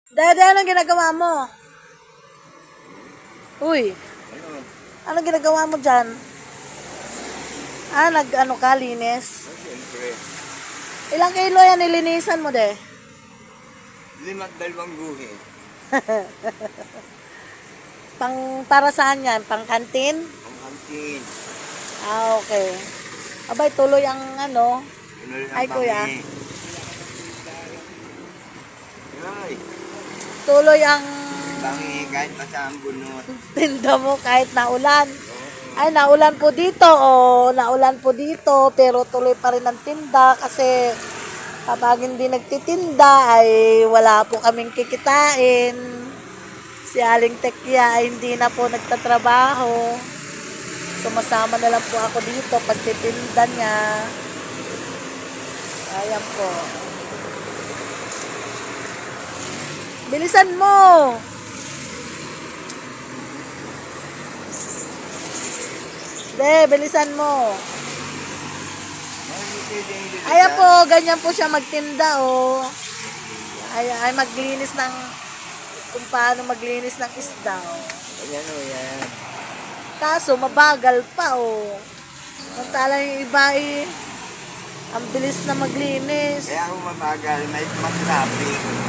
Dede, anong ginagawa mo? Uy, Ano? anong ginagawa mo dyan? Nag-ano ka, linis? Siyempre. Ilang kilo yan nilinisan mo, de? 5 guhi. Para saan yan? Pang kantin? Ang kantin. Okay. Abay, tuloy ang ano. Tuloy ang Ay, kuya. Ay, Tuloy ang bangi kahit basa ang bunot. tinda mo kahit naulan. Ay, naulan po dito. Naulan po dito. Pero tuloy pa rin ang tinda kasi kapag hindi nagtitinda ay wala po kaming kikitain. Si Aling Tekya ay hindi na po nagtatrabaho. Sumasama na lang po ako dito pagtitinda niya. Ayan po. Bilisan mo! Bilisan mo. Ayan po, ganyan po siya magtinda, oh. Ay maglinis ng, kung paano maglinis ng isda, oh. Ayan o, yan. Kaso, mabagal pa, oh. Mantala yung iba, ang bilis na maglinis. Kaya ako mabagal, may traffic.